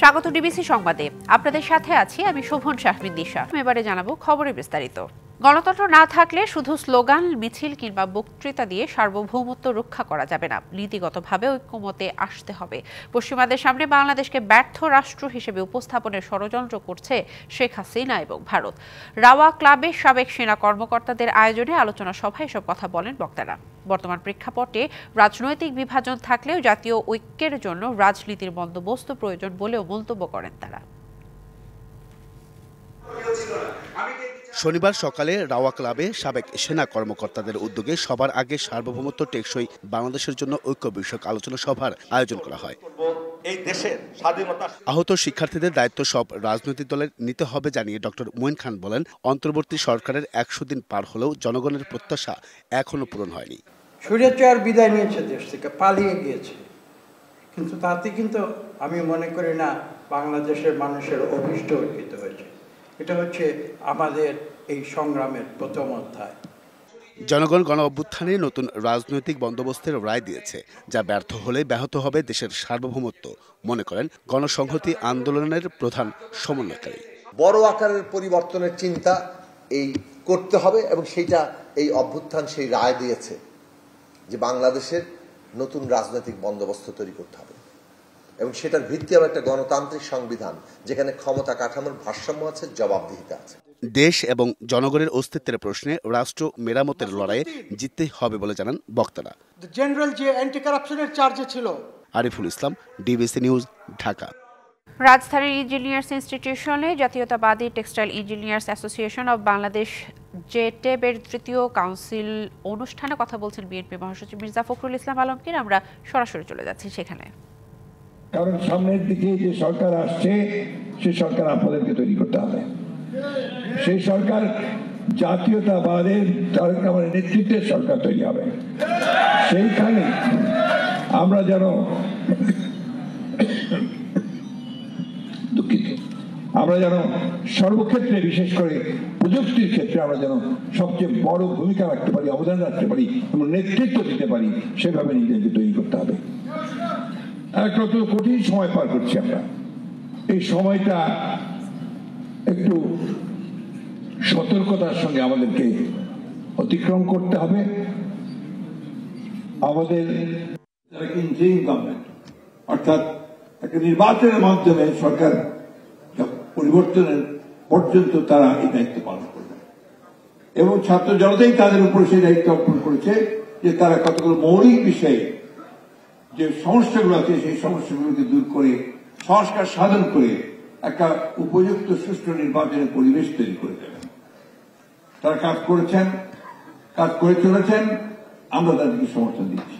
স্বাগত ডিবিসি সংবাদে। আপনাদের সাথে আছি আমি শোভন শাহমিন দিশা। এবারে জানাবো খবরের বিস্তারিত। গণতন্ত্র না থাকলে শুধু স্লোগান, মিছিল কিংবা বক্তৃতা দিয়ে সার্বভৌমত্ব রক্ষা করা যাবে না। নীতিগতভাবে ঐক্যমতে আসতে হবে। পশ্চিমাদের সামনে বাংলাদেশকে ব্যর্থ রাষ্ট্র হিসেবে উপস্থাপনের ষড়যন্ত্র করছে শেখ হাসিনা এবং ভারত। রাওয়া ক্লাবের সাবেক সেনা কর্মকর্তাদের আয়োজনে আলোচনা সভায় এসব কথা বলেন বক্তারা। বর্তমান প্রেক্ষাপটে রাজনৈতিক বিভাজন থাকলেও জাতীয় ঐক্যের জন্য রাজনীতির বন্দোবস্ত প্রয়োজন বলেও মন্তব্য করেন তারা। শনিবার সকালে রাওয়া ক্লাবে সাবেক সেনা কর্মকর্তাদের উদ্যোগে সবার আগে সার্বভৌমত্ব টেকসই বাংলাদেশের জন্য ঐক্য বিষয়ক আলোচনা সভার আয়োজন করা হয়। আহত শিক্ষার্থীদের দায়িত্ব সব রাজনৈতিক দলের নিতে হবে জানিয়ে ডক্টর মঈন খান বলেন, অন্তর্বর্তী সরকারের 100 দিন পার হলেও জনগণের প্রত্যাশা এখনো পূরণ হয়নি। স্বৈরাচার বিদায় নিয়েছে, দেশ থেকে পালিয়ে গিয়েছে, কিন্তু তাতে কিন্তু আমি মনে করি না বাংলাদেশের মানুষের অভিষ্ট অর্পিত হয়েছে। এটা হচ্ছে আমাদের এই সংগ্রামের প্রথম অধ্যায়। জনগণ গণ অভ্যুত্থানে নতুন রাজনৈতিক বন্দোবস্তের রায় দিয়েছে, যা ব্যর্থ হলে ব্যাহত হবে দেশের সার্বভৌমত্ব, মনে করেন গণসংহতি আন্দোলনের প্রধান সমন্বয়কারী। বড় আকারের পরিবর্তনের চিন্তা এই করতে হবে এবং সেইটা এই অভ্যুত্থান সেই রায় দিয়েছে যে বাংলাদেশের নতুন রাজনৈতিক বন্দোবস্ত তৈরি করতে হবে এবং সেটার ভিত্তি হবে একটা গণতান্ত্রিক সংবিধান যেখানে ক্ষমতা কাঠামোর ভারসাম্য আছে, জবাবদিহিতা আছে। দেশ এবং জনগণের অস্তিত্বের প্রশ্নে রাষ্ট্র মেরামতের লড়াইয়ে জিততে হবে বলে জানান বক্তারা। জেনারেল যে অ্যান্টি কারাপশনের চার্জে ছিল। Ariful Islam, DBC news, Dhaka. রাজধানীর ইঞ্জিনিয়ার্স ইনস্টিটিউশনে জাতীয়তাবাদী textile engineers association of Bangladesh জেটেবের তৃতীয় কাউন্সিল অনুষ্ঠানে কথা বলছেন বিএনপি মহাসচিব মির্জা ফখরুল ইসলাম আলমগীর। আমরা সরাসরি চলে যাচ্ছি সেখানে। কারণ সামনের দিকে যে সরকার আসছে সে সরকার আপনাদেরকে তৈরি করতে হবে। সেই সরকার জাতীয়তাবাদের তারেক রহমানের নেতৃত্বের সরকার তৈরি হবে। সেইখানে আমরা যেন সর্বক্ষেত্রে, বিশেষ করে প্রযুক্তির ক্ষেত্রে আমরা যেন সবচেয়ে বড় ভূমিকা রাখতে পারি, অবদান রাখতে পারি এবং নেতৃত্ব দিতে পারি, সেভাবে নিজেকে তৈরি করতে হবে। একটা তো কঠিন সময় পার করছি আমরা। এই সময়টা একটু সতর্কতার সঙ্গে আমাদেরকে অতিক্রম করতে হবে। আমাদের গভর্নমেন্ট অর্থাৎ একটা নির্বাচনের মাধ্যমে সরকার পরিবর্তনের পর্যন্ত তারা এই দায়িত্ব পালন করবে এবং ছাত্র জনতাই তাদের উপর সেই দায়িত্ব অর্পণ করেছে যে তারা কতগুলো মৌলিক বিষয়ে যে সমস্যাগুলো আছে সেই সমস্যাগুলোকে দূর করে সংস্কার সাধন করে একটা উপযুক্ত সুষ্ঠু নির্বাচনের পরিবেশ তৈরি করে দেবেন। তারা কাজ করেছেন, কাজ করে চলেছেন, আমরা তাদেরকে সমর্থন দিচ্ছি।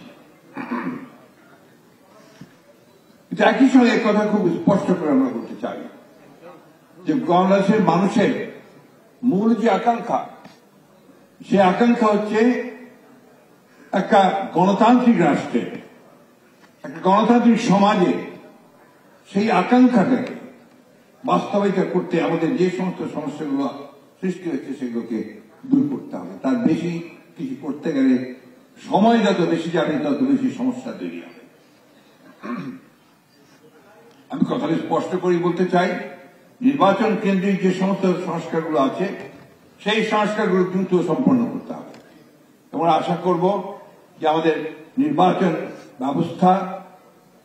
কিন্তু একই সঙ্গে কথা খুব স্পষ্ট করে আমরা বলতে চাই যে বাংলাদেশের মানুষের মূল যে আকাঙ্ক্ষা, সে আকাঙ্ক্ষা হচ্ছে একটা গণতান্ত্রিক রাষ্ট্রে, একটা গণতান্ত্রিক সমাজে সেই আকাঙ্ক্ষাটাকে বাস্তবায়িত করতে আমাদের যে সমস্ত সমস্যাগুলো সৃষ্টি হচ্ছে সেগুলোকে দূর করতে হবে। তার বেশি কিছু করতে গেলে সময় যত বেশি যাবে তত বেশি সমস্যা তৈরি হবে। আমি কথাটা স্পষ্ট করে বলতে চাই, নির্বাচন কেন্দ্রিক যে সমস্ত সংস্কারগুলো আছে সেই সংস্কারগুলো দ্রুত সম্পন্ন করতে হবে এবং আশা করব যে আমাদের নির্বাচন ব্যবস্থা,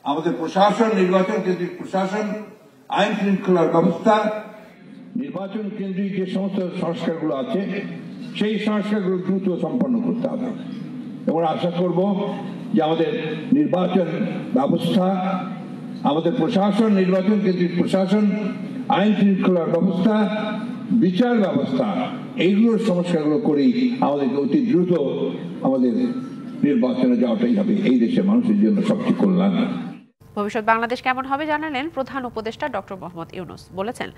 আমাদের প্রশাসন, নির্বাচন কেন্দ্রিক প্রশাসন, আইন শৃঙ্খলার ব্যবস্থা, নির্বাচন কেন্দ্রিক যে সমস্ত সংস্কারগুলো আছে সেই সংস্কারগুলো দ্রুত সম্পন্ন করতে হবে এবং আশা করব যে আমাদের নির্বাচন ব্যবস্থা, আমাদের প্রশাসন, নির্বাচন কেন্দ্রিক প্রশাসন, আইন শৃঙ্খলার ব্যবস্থা, বিচার ব্যবস্থা, এইগুলোর সংস্কারগুলো করেই আমাদেরকে অতি দ্রুত আমাদের নির্বাচনে যাওয়াটাই হবে এই দেশের মানুষের জন্য সবচেয়ে কল্যাণ। ভবিষ্যৎ বাংলাদেশ কেমন হবে জানালেন প্রধান উপদেষ্টা ডক্টর মোহাম্মদ ইউনূস। বলেছেন,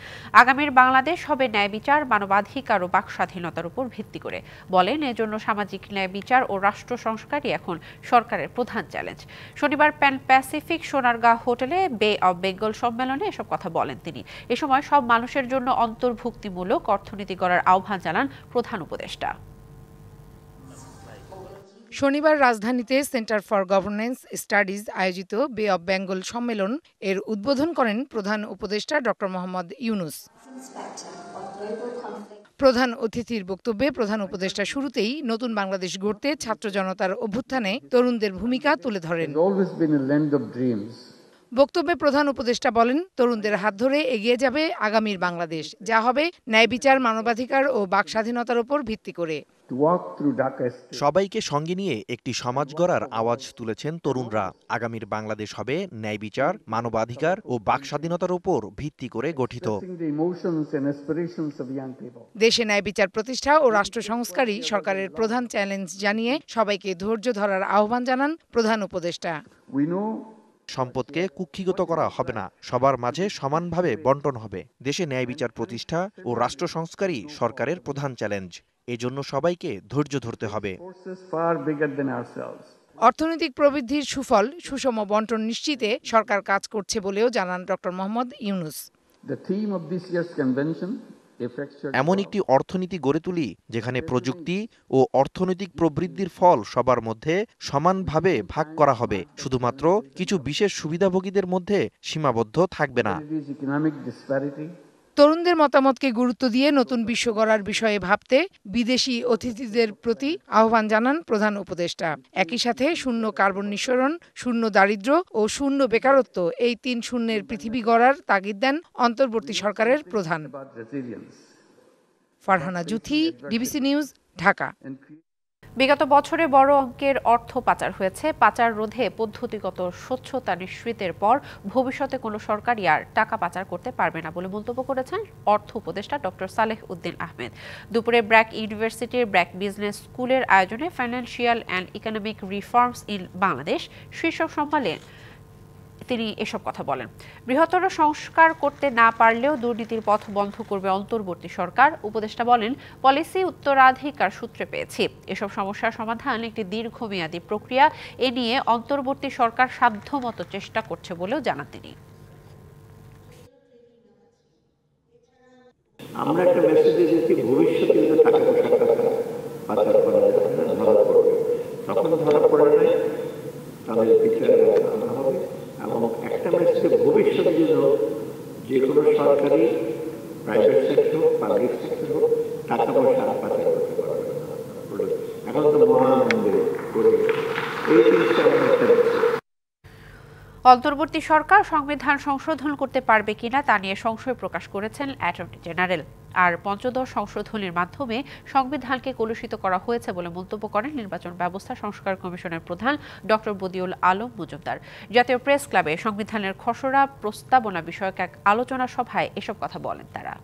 আগামীর বাংলাদেশ হবে ন্যায় বিচার, মানবাধিকার ও বাক স্বাধীনতার উপর ভিত্তি করে। বলেন, এজন্য সামাজিক ন্যায় বিচার ও রাষ্ট্র সংস্কারই এখন সরকারের প্রধান চ্যালেঞ্জ। শনিবার প্যান প্যাসিফিক সোনারগাঁ হোটেলে বে অব বেঙ্গল সম্মেলনে এসব কথা বলেন তিনি। এ সময় সব মানুষের জন্য অন্তর্ভুক্তিমূলক অর্থনীতি গড়ার আহ্বান জানান প্রধান উপদেষ্টা। শনিবার রাজধানীতে সেন্টার ফর গভর্নেন্স স্টাডিজ আয়োজিত বে অব বেঙ্গল সম্মেলন এর উদ্বোধন করেন প্রধান উপদেষ্টা ডক্টর মোহাম্মদ ইউনূস। প্রধান অতিথির বক্তব্যে প্রধান উপদেষ্টা শুরুতেই নতুন বাংলাদেশ গড়তে ছাত্র জনতার অভ্যুত্থানে তরুণদের ভূমিকা তুলে ধরেন। বক্তব্যে প্রধান উপদেষ্টা বলেন, তরুণদের হাত ধরে এগিয়ে যাবে আগামীর বাংলাদেশ, যা হবে ন্যায় বিচার, মানবাধিকার ও বাক স্বাধীনতার উপর ভিত্তি করে। সবাইকে সঙ্গে নিয়ে একটি সমাজ গড়ার আওয়াজ তুলেছেন তরুণরা। আগামীর বাংলাদেশ হবে ন্যায় বিচার, মানবাধিকার ও বাক স্বাধীনতার উপর ভিত্তি করে গঠিত। দেশে ন্যায় বিচার প্রতিষ্ঠা ও রাষ্ট্র সংস্কারই সরকারের প্রধান চ্যালেঞ্জ জানিয়ে সবাইকে ধৈর্য ধরার আহ্বান জানান প্রধান উপদেষ্টা। সম্পদকে কুক্ষিগত করা হবে না, সবার মাঝে সমানভাবে বন্টন হবে। দেশে ন্যায় বিচার প্রতিষ্ঠা ও রাষ্ট্র সংস্কারই সরকারের প্রধান চ্যালেঞ্জ। এজন্য সবাইকে ধৈর্য ধরতে হবে। অর্থনৈতিক প্রবৃদ্ধির সুফল সুষম বন্টন নিশ্চিতে সরকার কাজ করছে বলেও জানান ডক্টর মোহাম্মদ ইউনূস। এমন একটি অর্থনীতি গড়ে তুলি যেখানে প্রযুক্তি ও অর্থনৈতিক প্রবৃদ্ধির ফল সবার মধ্যে সমানভাবে ভাগ করা হবে, শুধুমাত্র কিছু বিশেষ সুবিধাভোগীদের মধ্যে সীমাবদ্ধ থাকবে না। তরুণদের মতামতকে গুরুত্ব দিয়ে নতুন বিশ্ব গড়ার বিষয়ে ভাবতে বিদেশি অতিথিদের প্রতি আহ্বান জানান প্রধান উপদেষ্টা। একই সাথে শূন্য কার্বন নিঃসরণ, শূন্য দারিদ্র্য ও শূন্য বেকারত্ব, এই ৩ শূন্যের পৃথিবী গড়ার তাগিদ দেন অন্তর্বর্তী সরকারের প্রধান। Farhana Juthi, DBC news, Dhaka. বিগত বছরে বড় অঙ্কের অর্থ পাচার হয়েছে। পাচার রোধে পদ্ধতিগত স্বচ্ছতা নিশ্চিতের পর ভবিষ্যতে কোনো সরকারই আর টাকা পাচার করতে পারবে না বলে মন্তব্য করেছেন অর্থ উপদেষ্টা ডক্টর সালেহ উদ্দিন আহমেদ। দুপুরে ব্র্যাক ইউনিভার্সিটির ব্র্যাক বিজনেস স্কুলের আয়োজনে financial and economic reforms in Bangladesh শীর্ষক সম্মেলনে তিনি এসব কথা বলেন। বৃহত্তর সংস্কার করতে না পারলেও দুর্নীতির পথ বন্ধ করবে অন্তর্বর্তী সরকার। উপদেষ্টা বলেন, পলিসি উত্তরাধিকার সূত্রে পেয়েছি। এসব সমস্যার সমাধান একটি দীর্ঘমেয়াদী প্রক্রিয়া। এ নিয়ে অন্তর্বর্তী সরকার সাধ্যমতো চেষ্টা করছে বলেও জানান তিনি। আমরা একটা মেসেজ দিয়েছি, ভবিষ্যতে কিন্তু টাকা পয়সা পাচার করা যাবে না, ধরা পড়বে। তখন ধরা পড়ে নাই তাদের বিচারে আনা হবে। এবং একটা মেসেজে ভবিষ্যতে যেন যে কোনো সরকারি, প্রাইভেট সেক্টর হোক, পাবলিক সেক্টর হোক, টাকা পয়সা পাচার করতে পারবে না। এখন তো মহানন্দে করে এই জিনিসটা অন্তর্বর্তী সরকার সংবিধান সংশোধন করতে পারবে কিনা তা নিয়ে সংশয় প্রকাশ করেছেন অ্যাটর্নি জেনারেল। আর পঞ্চদশ সংশোধনীর মাধ্যমে সংবিধানকে কলুষিত করা হয়েছে বলে মন্তব্য করেন নির্বাচন ব্যবস্থা সংস্কার কমিশনের প্রধান ডক্টর বদিউল আলম মজুমদার। জাতীয় প্রেস ক্লাবে সংবিধানের খসড়া প্রস্তাবনা বিষয়ক এক আলোচনা সভায় এসব কথা বলেন তারা।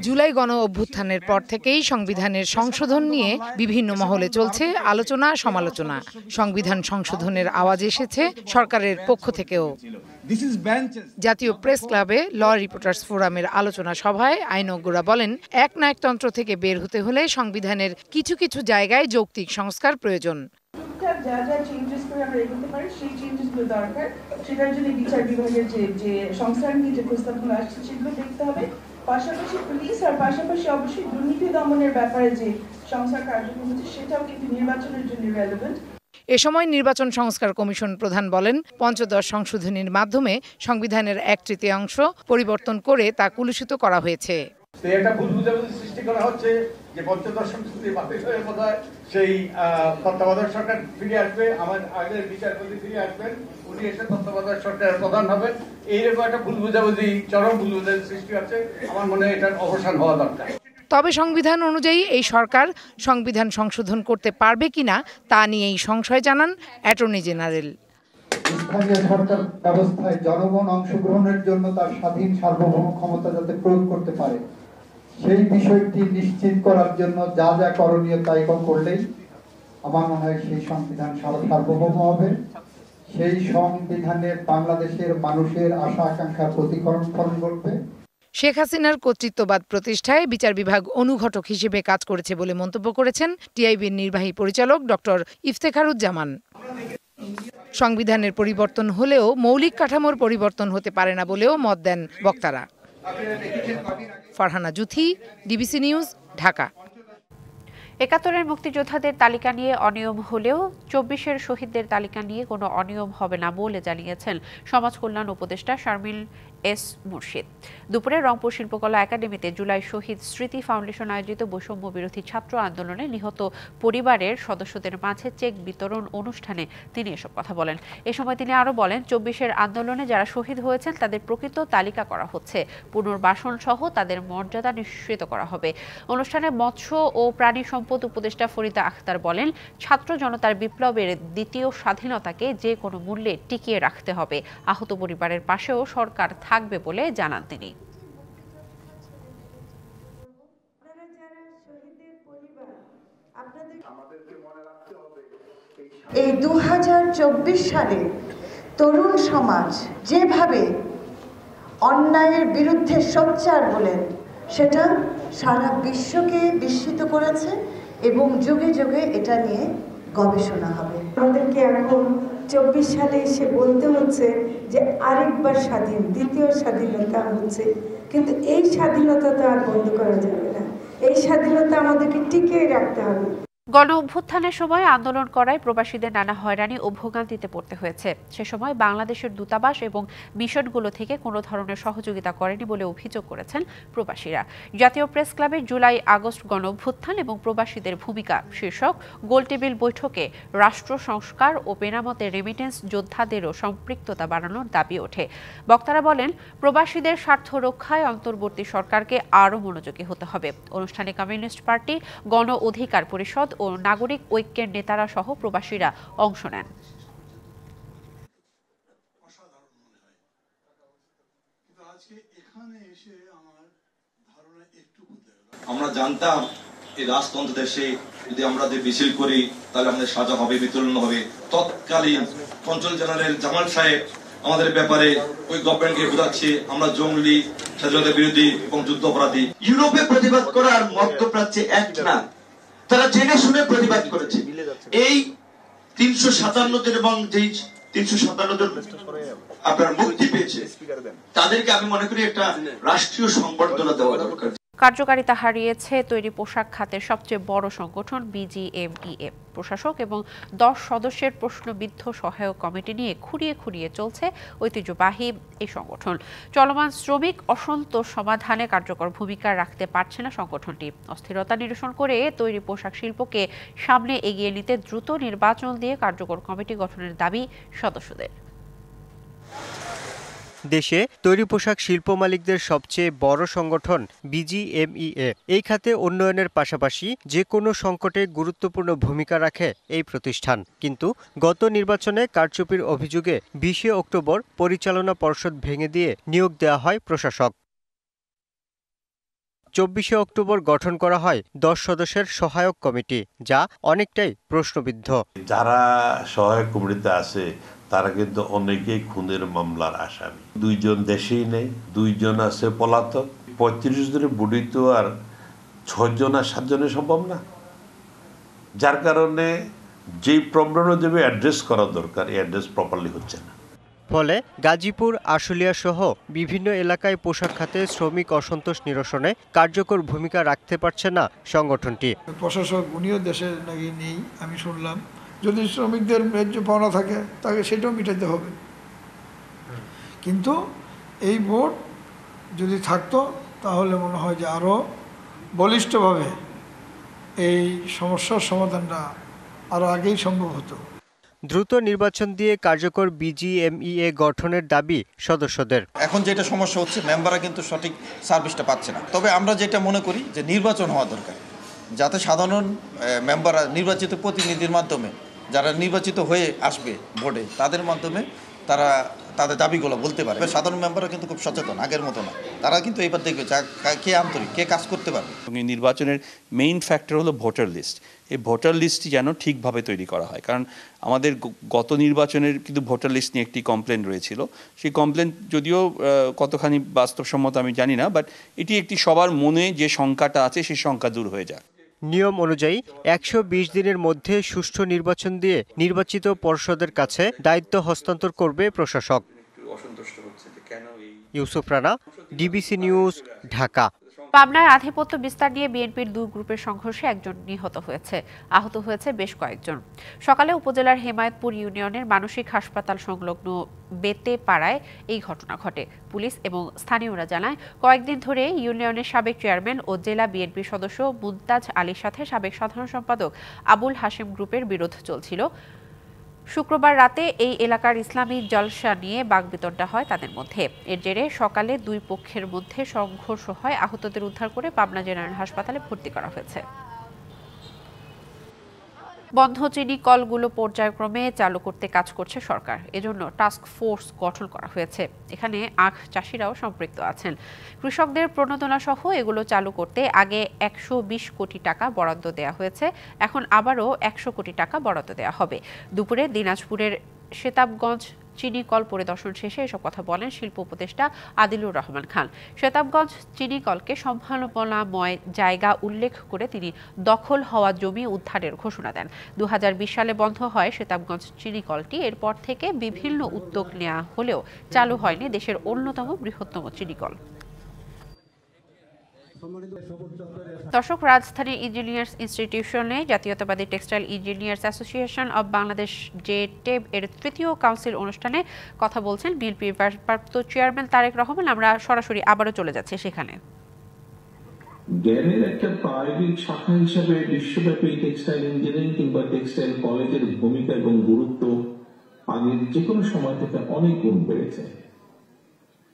জুলাই গণ অভ্যুত্থানের পর থেকেই সংবিধানের সংশোধন নিয়ে বিভিন্ন মহলে চলছে আলোচনা সমালোচনা। সংবিধান সংশোধনের আওয়াজ এসেছে সরকারের পক্ষ থেকেও। জাতীয় প্রেস ক্লাবে ল রিপোর্টার্স ফোরামের আলোচনা সভায় আইনজ্ঞরা বলেন, একনায়কতন্ত্র থেকে বের হতে হলে সংবিধানের কিছু কিছু জায়গায় যৌক্তিক সংস্কার প্রয়োজন। যা যা চেঞ্জেস করে আমরা এগোতে পারি সেই চেঞ্জেসগুলো দরকার। সেটার জন্য বিচার বিভাগের যে সংস্কার নিয়ে যে প্রস্তাবগুলো আসছে সেগুলো দেখতে হবে। পাশাপাশি পুলিশ আর পাশাপাশি অবশ্যই দুর্নীতি দমনের ব্যাপারে যে সংস্কার কার্যক্রম হচ্ছে সেটাও কিন্তু নির্বাচনের জন্য রেলেভেন্ট। এ সময় নির্বাচন সংস্কার কমিশন প্রধান বলেন, পঞ্চদশ সংশোধনীর মাধ্যমে সংবিধানের 1/3 পরিবর্তন করে তা কলুষিত করা হয়েছে। একটা ভুল বুঝাবুঝি সৃষ্টি করা হচ্ছে যে পঞ্চদশ সংশোধনী বাতিল হয়ে বোধহয় সেই তত্ত্বাবধায়ক সরকার ফিরে আসবে, আমার আগের বিচারপতি ফিরে আসবেন, উনি এসে তত্ত্বাবধায়ক সরকারের প্রধান হবেন। এইরকম একটা ভুল বুঝাবুঝি, চরম ভুল বুঝাবুঝি সৃষ্টি হচ্ছে। আমার মনে হয় এটার অবসান হওয়া দরকার। তবে সংবিধান অনুযায়ী এই সরকার সংবিধান সংশোধন করতে পারবে কিনা তা নিয়েই সংশয় জানান অ্যাটর্নি জেনারেল। স্থানীয় সরকার ব্যবস্থায় জনগণ অংশগ্রহণের জন্য তার স্বাধীন সার্বভৌম ক্ষমতা যাতে প্রয়োগ করতে পারে, সেই বিষয়টি নিশ্চিত করার জন্য যা যা করণীয় তাই করলেই আমার মনে হয় সেই সংবিধান সার্বভৌম হবে। সেই সংবিধানের বাংলাদেশের মানুষের আশা আকাঙ্ক্ষার প্রতিফলন ঘটবে। শেখ হাসিনার কর্তৃত্ববাদ প্রতিষ্ঠায় বিচার বিভাগ অনুঘটক হিসেবে কাজ করেছে বলে মন্তব্য করেছেন টিআইবির নির্বাহী পরিচালক ডক্টর ইফতেখারুজ্জামান। সংবিধানের পরিবর্তন হলেও মৌলিক কাঠামোর পরিবর্তন হতে পারে না বলেও মত দেন বক্তারা। Farhana Juthi, DBC news, Dhaka. ৭১-এর মুক্তিযোদ্ধাদের তালিকা নিয়ে অনিয়ম হলেও ২৪-এর শহীদদের তালিকা নিয়ে কোনো অনিয়ম হবে না বলে জানিয়েছেন সমাজ কল্যাণ উপদেষ্টা শারমিন এস মুর্শিদ। দুপুরে রংপুর শিল্পকলা একাডেমিতে জুলাই শহীদ স্মৃতি ফাউন্ডেশন আয়োজিত বৈষম্য বিরোধী ছাত্র আন্দোলনে নিহত পরিবারের সদস্যদের মাঝে চেক বিতরণ অনুষ্ঠানে তিনি এসব কথা বলেন। এ সময় তিনি আরও বলেন, ২৪-এর আন্দোলনে যারা শহীদ হয়েছেন তাদের প্রকৃত তালিকা করা হচ্ছে, পুনর্বাসন সহ তাদের মর্যাদা নিশ্চিত করা হবে। অনুষ্ঠানে মৎস্য ও প্রাণী সম্পদ উপদেষ্টা ফরিদা আখতার বলেন, ছাত্র জনতার বিপ্লবের দ্বিতীয় স্বাধীনতাকে যে কোনো মূল্যে টিকিয়ে রাখতে হবে। আহত পরিবারের পাশেও সরকার থাকবে বলে জানান তিনি। এই ২০২৪ সালে তরুণ সমাজ যেভাবে অন্যায়ের বিরুদ্ধে সোচ্চার হলেন, সেটা সারা বিশ্বকে বিস্মিত করেছে এবং যুগে যুগে এটা নিয়ে গবেষণা হবে। আমাদেরকে এখন ২৪ সালে এসে বলতে হচ্ছে যে আরেকবার স্বাধীন, দ্বিতীয় স্বাধীনতা হচ্ছে, কিন্তু এই স্বাধীনতা তো আর বন্ধ করা যাবে না। এই স্বাধীনতা আমাদেরকে টিকিয়ে রাখতে হবে। গণ অভ্যুত্থানের সময় আন্দোলন করায় প্রবাসীদের নানা হয়রানি ও ভোগান্তিতে পড়তে হয়েছে। সে সময় বাংলাদেশের দূতাবাস এবং মিশনগুলো থেকে কোনো ধরনের সহযোগিতা করেনি বলে অভিযোগ করেছেন প্রবাসীরা। জাতীয় প্রেস ক্লাবে জুলাই আগস্ট গণ অভ্যুত্থান এবং প্রবাসীদের ভূমিকা শীর্ষক গোলটেবিল বৈঠকে রাষ্ট্র সংস্কার ও মেরামতে রেমিটেন্স যোদ্ধাদেরও সম্পৃক্ততা বাড়ানোর দাবি ওঠে। বক্তারা বলেন, প্রবাসীদের স্বার্থ রক্ষায় অন্তর্বর্তী সরকারকে আরও মনোযোগী হতে হবে। অনুষ্ঠানে কমিউনিস্ট পার্টি, গণ অধিকার পরিষদ ও নাগরিক ঐক্যের নেতারা সহ প্রবাসীরা অংশ নেন। আমরা জানতাম এই রাজতন্ত্র দেশে যদি আমরা মিছিল করি তাহলে আমাদের সাজা হবে, বিতরণ হবে। তৎকালীন কন্ট্রোল জেনারেল জামাল সাহেব আমাদের ব্যাপারে ওই গভর্নমেন্টকে বোঝাচ্ছে আমরা জঙ্গলি, স্বাধীনতা বিরোধী এবং যুদ্ধ অপরাধী। ইউরোপে প্রতিবাদ করা আর মধ্যপ্রাচ্যে এক না, তারা জেনে শুনে প্রতিবাদ করেছে। এই ৩৫৭ জন এবং যেই ৩৫৭ জন আপনার মুক্তি পেয়েছে তাদেরকে আমি মনে করি একটা রাষ্ট্রীয় সংবর্ধনা দেওয়া দরকার। কার্যকারিতা হারিয়েছে তৈরি পোশাক খাতের সবচেয়ে বড় সংগঠন বিজিএমইএ। প্রশাসক এবং ১০ সদস্যের প্রশ্নবিদ্ধ সহায়ক কমিটি নিয়ে খুঁড়িয়ে খুঁড়িয়ে চলছে ঐতিহ্যবাহী এই সংগঠন। চলমান শ্রমিক অসন্তোষ সমাধানে কার্যকর ভূমিকা রাখতে পারছে না সংগঠনটি। অস্থিরতা নিরসন করে তৈরি পোশাক শিল্পকে সামনে এগিয়ে নিতে দ্রুত নির্বাচন দিয়ে কার্যকর কমিটি গঠনের দাবি সদস্যদের। দেশে তৈরি পোশাক শিল্প মালিকদের সবচেয়ে বড় সংগঠন বিজিএমইএ। এই খাতে উন্নয়নের পাশাপাশি যে কোনো সংকটে গুরুত্বপূর্ণ ভূমিকা রাখে এই প্রতিষ্ঠান। কিন্তু গত নির্বাচনে কারচুপির অভিযোগে ২০ অক্টোবর পরিচালনা পর্ষদ ভেঙে দিয়ে নিয়োগ দেওয়া হয় প্রশাসক। ২৪ অক্টোবর গঠন করা হয় ১০ সদস্যের সহায়ক কমিটি, যা অনেকটাই প্রশ্নবিদ্ধ। যারা সহায়ক কমিটিতে আছে তারা কিন্তু অনেকেই খুনের মামলার আসামি। ২ জন দেশেই নেই, ২ জন আছে পলাতক। ৩৫ জনের বডি তো আর ৬ জন আর ৭ জনের সম্ভব না। যার কারণে যেই প্রবলেম দেবে অ্যাড্রেস করা দরকার, এই অ্যাড্রেস প্রপারলি হচ্ছে না। ফলে গাজীপুর, আশুলিয়া সহ বিভিন্ন এলাকায় পোশাক খাতে শ্রমিক অসন্তোষ নিরসনে কার্যকর ভূমিকা রাখতে পারছে না সংগঠনটি। প্রশাসক উনিও দেশে নাকি নেই আমি শুনলাম। যদি শ্রমিকদের ন্যায্য পাওনা থাকে তাকে সেটাও মিটাতে হবে। কিন্তু এই বোর্ড যদি থাকতো তাহলে মনে হয় যে আরও বলিষ্ঠভাবে এই সমস্যার সমাধানটা আরও আগেই সম্ভব হতো। দ্রুত নির্বাচন দিয়ে কার্যকর বিজিএমইএ গঠনের দাবি সদস্যদের। এখন যেটা সমস্যা হচ্ছে, মেম্বাররা কিন্তু সঠিক সার্ভিসটা পাচ্ছে না। তবে আমরা যেটা মনে করি যে নির্বাচন হওয়া দরকার, যাতে সাধারণ মেম্বাররা নির্বাচিত প্রতিনিধির মাধ্যমে, যারা নির্বাচিত হয়ে আসবে বোর্ডে, তাদের মাধ্যমে তারা তাদের দাবিগুলো বলতে পারে। সাধারণ মেম্বাররা কিন্তু খুব সচেতন, আগের মতো না। তারা কিন্তু এবার দেখবে কে আন্তরিক, কে কাজ করতে পারবে। নির্বাচনের মেইন ফ্যাক্টর হলো ভোটার লিস্ট। এই ভোটার লিস্টটি যেন ঠিকভাবে তৈরি করা হয়, কারণ আমাদের গত নির্বাচনের কিন্তু ভোটার লিস্ট নিয়ে একটি কমপ্লেন রয়েছিল। সেই কমপ্লেন যদিও কতখানি বাস্তবসম্মত আমি জানি না, বাট এটি একটি সবার মনে যে শঙ্কাটা আছে সেই শঙ্কা দূর হয়ে যায়। নিয়ম অনুযায়ী ১২০ দিনের মধ্যে সুষ্ঠু নির্বাচন দিয়ে নির্বাচিত পর্ষদের কাছে দায়িত্ব হস্তান্তর করবে প্রশাসক। Yusuf Rana, DBC news, Dhaka. পাবনায় আধিপত্য বিস্তার নিয়ে বিএনপির দুই গ্রুপের সংঘর্ষে একজন নিহত হয়েছে, আহত হয়েছে বেশ কয়েকজন। সকালে উপজেলার হেমায়েতপুর ইউনিয়নের মানসিক হাসপাতাল সংলগ্ন বেতে পাড়ায় এই ঘটনা ঘটে। পুলিশ এবং স্থানীয়রা জানায়, কয়েকদিন ধরে ইউনিয়নের সাবেক চেয়ারম্যান ও জেলা বিএনপি সদস্য মুমতাজ আলীর সাথে সাবেক সাধারণ সম্পাদক আবুল হাশেম গ্রুপের বিরোধ চলছিল। শুক্রবার রাতে এই এলাকার ইসলামী জলসা নিয়ে বাকবিতণ্ডা হয় তাদের মধ্যে। এর জেরে সকালে দুই পক্ষের মধ্যে সংঘর্ষ হয়। আহতদের উদ্ধার করে পাবনা জেনারেল হাসপাতালে ভর্তি করা হয়েছে। বন্ধ চিনি কলগুলো পর্যায়ক্রমে চালু করতে কাজ করছে সরকার। এজন্য টাস্ক ফোর্স গঠন করা হয়েছে। এখানে আখ চাষিরাও সম্পৃক্ত আছেন। কৃষকদের প্রণোদনা সহ এগুলো চালু করতে আগে 120 কোটি টাকা বরাদ্দ দেওয়া হয়েছে, এখন আবারও 100 কোটি টাকা বরাদ্দ দেওয়া হবে। দুপুরে দিনাজপুরের শেতাবগঞ্জ চিনি কল পরিদর্শন শেষে এসব কথা বলেন শিল্প উপদেষ্টা আদিলুর রহমান খান। শেতাবগঞ্জ চিনি কলকে সম্ভাবনাময় জায়গা উল্লেখ করে তিনি দখল হওয়া জমি উদ্ধারের ঘোষণা দেন। 2020 সালে বন্ধ হয় শেতাবগঞ্জ চিনি কলটি। এরপর থেকে বিভিন্ন উদ্যোগ নেওয়া হলেও চালু হয়নি দেশের অন্যতম বৃহত্তম চিনি কল। দর্শক, রাজধানী ইঞ্জিনিয়ার্স ইনস্টিটিউশনে জাতীয়তাবাদী textile engineers association of Bangladesh জেটেব এর তৃতীয় কাউন্সিল অনুষ্ঠানে কথা বলছেন বিএনপির ভারপ্রাপ্ত চেয়ারম্যান তারেক রহমান। আমরা সরাসরি আবারও চলে যাচ্ছি সেখানে। জ্ঞানের একটা প্রায়োগিক শাখা হিসেবে বিশ্বব্যাপী টেক্সটাইল ইঞ্জিনিয়ারিং কিংবা টেক্সটাইল কলেজের ভূমিকা এবং গুরুত্ব আগের যে কোনো সময় থেকে অনেক গুণ বেড়েছে।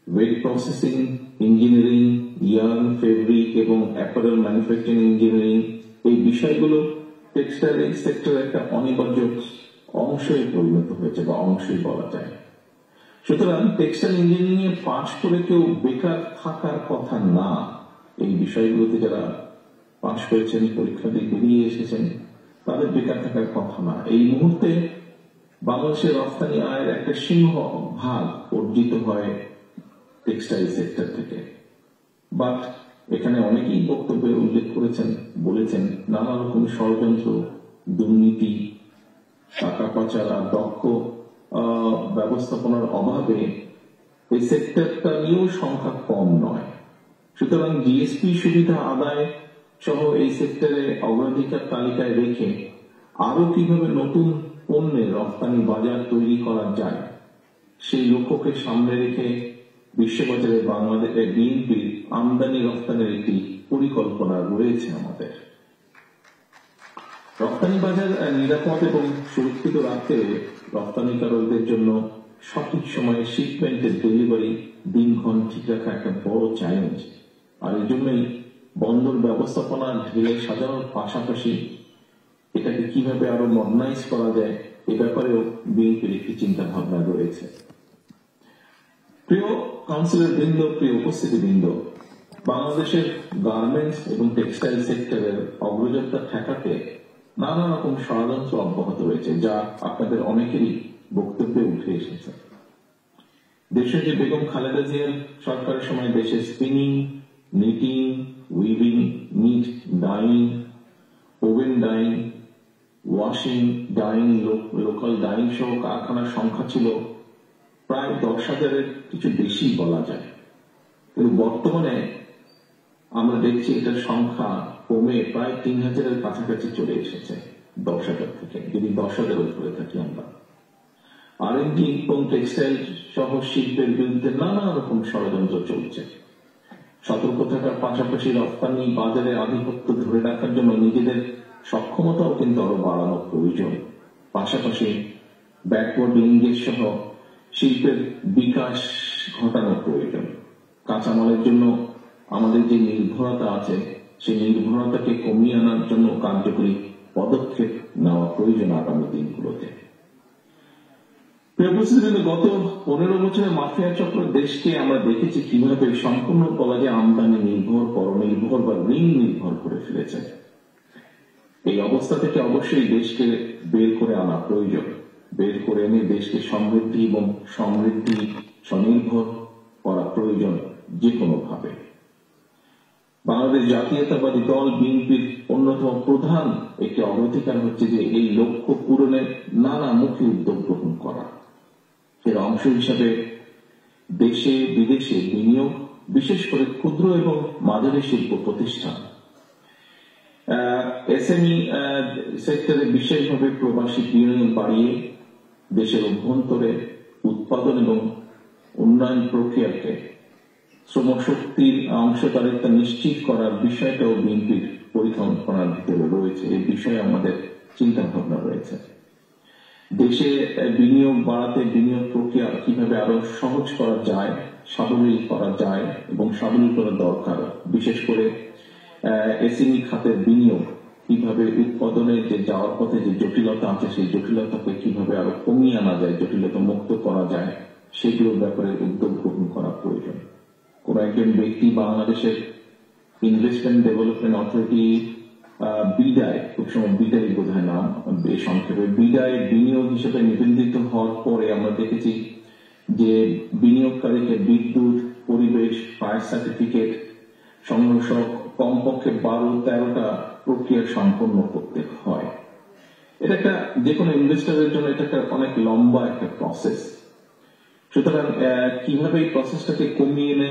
Wait processing engineering, yarn, fabric এবং অ্যাপারেল ম্যানুফ্যাকচারিং ইঞ্জিনিয়ারিং, এই বিষয়গুলো টেক্সটাইল সেক্টরের একটা অনিবার্য অংশই পরিণত হয়েছে বা অংশই বলা যায়। সুতরাং টেক্সটাইল ইঞ্জিনিয়ারিং এ পাশ করে কেউ বেকার থাকার কথা না। এই বিষয়গুলোতে যারা পাশ করেছেন, পরীক্ষা দিয়ে বেরিয়ে এসেছেন, তাদের বেকার থাকার কথা না। এই মুহূর্তে বাংলাদেশের রপ্তানি আয়ের একটা সিংহ ভাগ অর্জিত হয় টেক্সটাইল সেক্টর থেকে। বাট এখানে অনেকেই বক্তব্যে উল্লেখ করেছেন, বলেছেন নানা রকম ষড়যন্ত্র, দুর্নীতি, টাকা পাচার আর দক্ষ ব্যবস্থাপনার অভাবে এই সেক্টরটা নিয়েও সংখ্যা কম নয়। সুতরাং জিএসপি সুবিধা আদায় সহ এই সেক্টরে অগ্রাধিকার তালিকায় রেখে আরো কিভাবে নতুন পণ্যের রপ্তানি বাজার তৈরি করা যায়, সেই লক্ষ্যকে সামনে রেখে বিশ্ববাজারে বাংলাদেশের বিএনপির আমদানি রপ্তানির একটি পরিকল্পনা রয়েছে আমাদের। রপ্তানি বাজার নিরাপদ এবং সুরক্ষিত রাখতে রপ্তানিকারকদের জন্য সঠিক সময়ে শিপমেন্টের ডেলিভারি দিনক্ষণ ঠিক রাখা একটা বড় চ্যালেঞ্জ। আর এই জন্যই বন্দর ব্যবস্থাপনা ঢেলে সাজানোর পাশাপাশি এটাকে কিভাবে আরো মডার্নাইজ করা যায় এ ব্যাপারেও বিএনপির একটি চিন্তা ভাবনা রয়েছে। প্রিয় কাউন্সিলর বৃন্দ, প্রিয় উপস্থিতি বৃন্দ, বাংলাদেশের গার্মেন্টস এবং টেক্সটাইল সেক্টরের অগ্রযাত্রা ঠেকাতে নানা রকম ষড়যন্ত্র অব্যাহত রয়েছে, যা আপনাদের অনেকেরই বক্তব্যে উঠে এসেছে। দেশে যে বেগম খালেদা জিয়ার সরকারের সময় দেশে spinning, knitting, weaving, knit, dyeing, woven dyeing, washing, dyeing, local dyeing সহ কারখানার সংখ্যা ছিল প্রায় 10,000-এর কিছু বেশি বলা যায়। কিন্তু বর্তমানে আমরা দেখছি এটার সংখ্যা কমে প্রায় 3,000-এর কাছাকাছি চলে এসেছে 10,000 থেকে, যদি 10,000 উপরে থাকি আমরা। R&D এবং টেক্সটাইল সহ শিল্পের বিরুদ্ধে নানা রকম ষড়যন্ত্র চলছে। সতর্ক থাকার পাশাপাশি রপ্তানি বাজারে আধিপত্য ধরে রাখার জন্য নিজেদের সক্ষমতাও কিন্তু আরো বাড়ানো প্রয়োজন। পাশাপাশি ব্যাকওয়ার্ড লিঙ্কেজ সহ শিল্পের বিকাশ ঘটানো প্রয়োজন। কাঁচামালের জন্য আমাদের যে নির্ভরতা আছে, সেই নির্ভরতাকে কমিয়ে আনার জন্য কার্যকরী পদক্ষেপ নেওয়া প্রয়োজন আগামী দিনগুলোতে। গত 15 বছরের মাফিয়া চক্র দেশকে আমরা দেখেছি কিভাবে সম্পূর্ণ বলা যায় আমদানি নির্ভর, পরনির্ভর বা ঋণ নির্ভর করে ফেলেছে। এই অবস্থা থেকে অবশ্যই দেশকে বের করে আনা প্রয়োজন। বের করে এনে দেশকে সমৃদ্ধি এবং স্বনির্ভর করা প্রয়োজন যে কোনো ভাবে। বাংলাদেশ জাতীয়তাবাদী দল বিএনপির অন্যতম প্রধান একটি অগ্রাধিকার হচ্ছে যে এই লক্ষ্য পূরণে নানামুখী উদ্যোগ গ্রহণ করা। এর অংশ হিসাবে দেশে বিদেশে বিনিয়োগ বিশেষ করে ক্ষুদ্র এবং মাঝারি শিল্প প্রতিষ্ঠান। এসএমই সেক্টরে বিশেষভাবে প্রবাসী বিনিয়োগ বাড়িয়ে দেশের অভ্যন্তরে উৎপাদন এবং উন্নয়ন প্রক্রিয়াকে শ্রমশক্তির অংশীদারিত্ব নিশ্চিত করার বিষয়টাও বিএনপির পরিকল্পনার ভিতরে রয়েছে। এই বিষয়ে আমাদের চিন্তা ভাবনা রয়েছে। দেশে বিনিয়োগ বাড়াতে বিনিয়োগ প্রক্রিয়া কিভাবে আরো সহজ করা যায়, সাবলীল করা যায় এবং সাবলীল করা দরকার। বিশেষ করে এসএমই খাতের বিনিয়োগ কিভাবে উৎপাদনের যে যাওয়ার পথে যে জটিলতা আছে সেই জটিলতাকে কিভাবে আরো কমিয়ে আনা যায়, জটিলতা মুক্ত করা যায়, সেগুলোর ব্যাপারে উদ্যোগ গ্রহণ করা প্রয়োজন। কোন একজন ব্যক্তি বাংলাদেশের ইনভেস্টমেন্ট ডেভেলপমেন্ট অথরিটি বিডায়, খুব সময় বিডাই বোধহয় নাম সংক্ষেপে, বিডায় বিনিয়োগ হিসেবে নিবন্ধিত হওয়ার পরে আমরা দেখেছি যে বিনিয়োগকারীকে বিদ্যুৎ, পরিবেশ, ফায়ার সার্টিফিকেট সংগ্রহ কমপক্ষে 12-13টা প্রক্রিয়া সম্পন্ন করতে হয়। এটা একটা যে কোনো ইনভেস্টরের জন্য এটা একটা অনেক লম্বা একটা প্রসেস। সুতরাং কিভাবে এই প্রসেসটাকে কমিয়ে এনে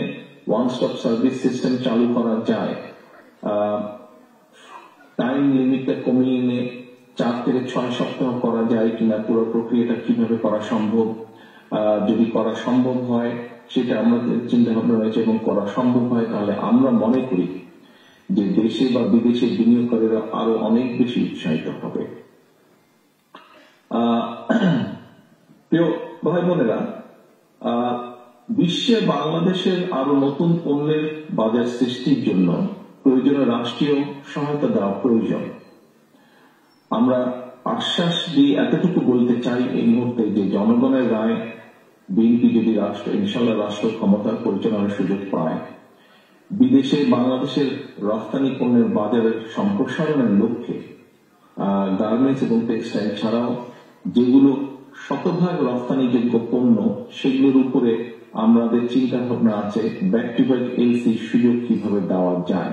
ওয়ান স্টপ সার্ভিস সিস্টেম চালু করা যায়, টাইম লিমিটটা কমিয়ে এনে 4 থেকে 6 সপ্তাহ করা যায় কিনা, পুরো প্রক্রিয়াটা কিভাবে করা সম্ভব, যদি করা সম্ভব হয় সেটা আমাদের চিন্তা ভাবনা রয়েছে এবং করা সম্ভব হয় তাহলে আমরা মনে করি যে দেশে বা বিদেশে বিনিয়োগকারীরা আরো অনেক বেশি উৎসাহিত হবে। প্রিয় ভাই বোনেরা, বিশ্বে বাংলাদেশের আরো নতুন পণ্যের বাজার সৃষ্টির জন্য প্রয়োজনীয় রাষ্ট্রীয় সহায়তা দেওয়া প্রয়োজন। আমরা আশ্বাস দিয়ে এতটুকু বলতে চাই এই মুহূর্তে যে জনগণের রায় বিএনপি যদি ইনশাল্লাহ রাষ্ট্র ক্ষমতার পরিচালনার সুযোগ পায়, বিদেশে বাংলাদেশের রপ্তানি পণ্যের বাজারের সম্প্রসারণের লক্ষ্যে গার্মেন্টস এবং টেক্সটাইল ছাড়াও যেগুলো শতভাগ রপ্তানিযোগ্য পণ্য সেগুলোর উপরে আমাদের চিন্তা ভাবনা আছে ব্যাক টু ব্যাক এলসি সুযোগ কিভাবে দেওয়া যায়,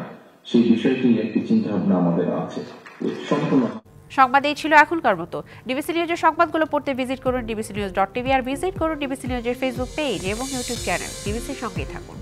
সেই বিষয়টি একটি চিন্তা ভাবনা আমাদের আছে। সম্পূর্ণ সংবাদ এই ছিল এখনকার মতো। ডিবিসি নিউজের সংবাদগুলো পড়তে ভিজিট করুন dbcnews.tv আর ভিজিট করুন ডিবিসি নিউজের ফেসবুক পেজ এবং ইউটিউব চ্যানেল। ডিবিসির সঙ্গেই থাকুন।